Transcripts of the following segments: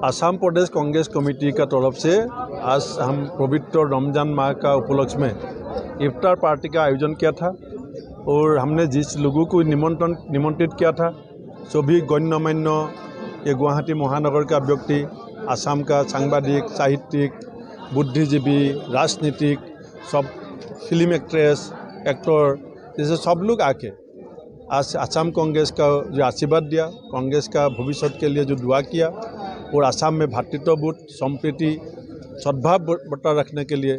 असम प्रदेश Congress committee का तरफ से आज हम पवित्र रमज़ान माह का उपलक्ष्य में इफ्तार पार्टी का आयोजन किया था और हमने जिस लोगों को निमंत्रित किया था सभी गण्यमान्य ये गुवाहाटी महानगर का व्यक्ति, असम का सांबादिक, साहित्यिक, बुद्धिजीवी, राजनीतिक, सब फिल्म एक्ट्रेस, एक्टर, जैसे सब लोग आके आज असम कांग्रेस का जो आशीर्वाद दिया, कांग्रेस का भविष्य के लिए जो दुआ किया और असम में भातृत्वबोध, संप्रीति, सद्भाव बरकरार रखने के लिए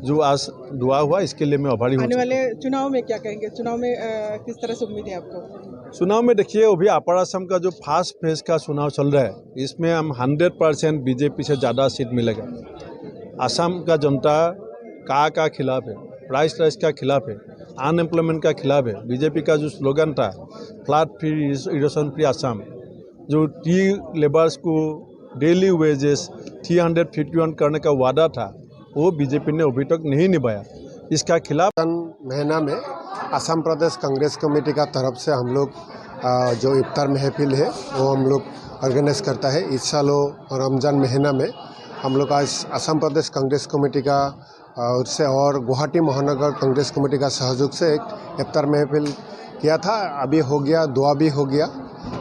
जो आज दुआ हुआ, इसके लिए मैं आभारी हूँ। आने वाले चुनाव में क्या कहेंगे? चुनाव में किस तरह से उम्मीद है आपको? चुनाव में देखिए, अभी अपर असम का जो फर्स्ट फेज का चुनाव चल रहा है, इसमें हम 100% बीजेपी से ज़्यादा सीट मिलेगा। असम का जनता का खिलाफ है, प्राइस राइज का खिलाफ है, अनएम्प्लॉयमेंट का खिलाफ है। बीजेपी का जो स्लोगन था flat free, erosion free Assam, जो टी लेबर्स को डेली वेजेस 351 करने का वादा था, वो बीजेपी ने अभी तक नहीं निभाया। इसका खिलाफ महीना में असम प्रदेश कांग्रेस कमेटी का तरफ से हम लोग जो इफ्तार महफिल है वो हम लोग ऑर्गेनाइज करता है। इस साल रमज़ान महीना में हम लोग आज असम प्रदेश कांग्रेस कमेटी का उससे और गुवाहाटी महानगर कांग्रेस कमेटी का सहयोग से एक इफ्तार महफिल किया था। अभी हो गया, दुआ भी हो गया,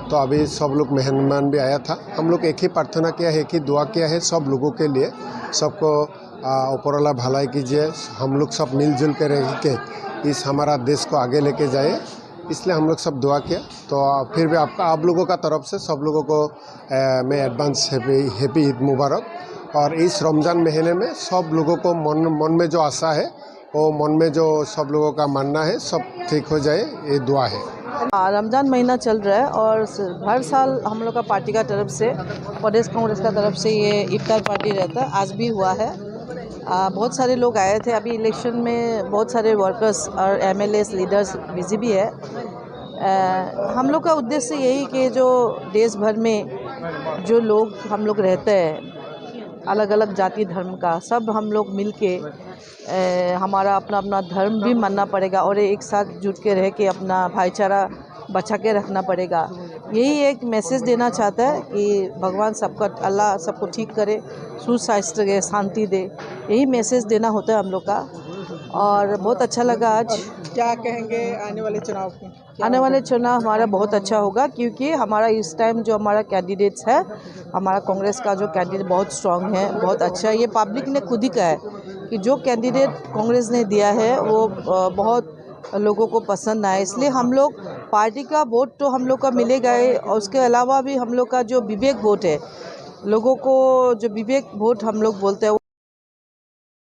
तो अभी सब लोग मेहमान भी आया था। हम लोग एक ही प्रार्थना किया है, एक ही दुआ किया है सब लोगों के लिए, सबको ऊपर वाला भलाई कीजिए, हम लोग सब मिलजुल कर रह के इस हमारा देश को आगे लेके जाए, इसलिए हम लोग सब दुआ किया। तो फिर भी आप लोगों का तरफ से सब लोगों को मैं एडवांस हैप्पी ईद मुबारक। और इस रमज़ान महीने में सब लोगों को मन में जो आशा है, वो मन में जो सब लोगों का मानना है, सब ठीक हो जाए, ये दुआ है। रमज़ान महीना चल रहा है और हर साल हम लोग का पार्टी का तरफ से, प्रदेश कांग्रेस का तरफ से ये इफ्तार पार्टी रहता है। आज भी हुआ है, बहुत सारे लोग आए थे। अभी इलेक्शन में बहुत सारे वर्कर्स और एमएलएस लीडर्स बिजी भी है। हम लोग का उद्देश्य यही कि जो देश भर में जो लोग हम लोग रहते हैं, अलग अलग जाति धर्म का, सब हम लोग मिल के हमारा अपना अपना धर्म भी मानना पड़ेगा और एक साथ जुट के रह के अपना भाईचारा बचा के रखना पड़ेगा। यही एक मैसेज देना चाहता है कि भगवान सबका, अल्लाह सबको ठीक करे, सुस्वास्थ्य दे, शांति दे, यही मैसेज देना होता है हम लोग का। और बहुत अच्छा लगा आज। क्या कहेंगे आने वाले चुनाव में? आने वाले चुनाव हमारा बहुत अच्छा होगा, क्योंकि हमारा इस टाइम जो हमारा कैंडिडेट्स है, हमारा कांग्रेस का जो कैंडिडेट बहुत स्ट्रांग है, बहुत अच्छा है। ये पब्लिक ने खुद ही कहा है कि जो कैंडिडेट कांग्रेस ने दिया है वो बहुत लोगों को पसंद आए, इसलिए हम लोग पार्टी का वोट तो हम लोग का मिलेगा ही, और उसके अलावा भी हम लोग का जो विवेक वोट है, लोगों को जो विवेक वोट हम लोग बोलते हैं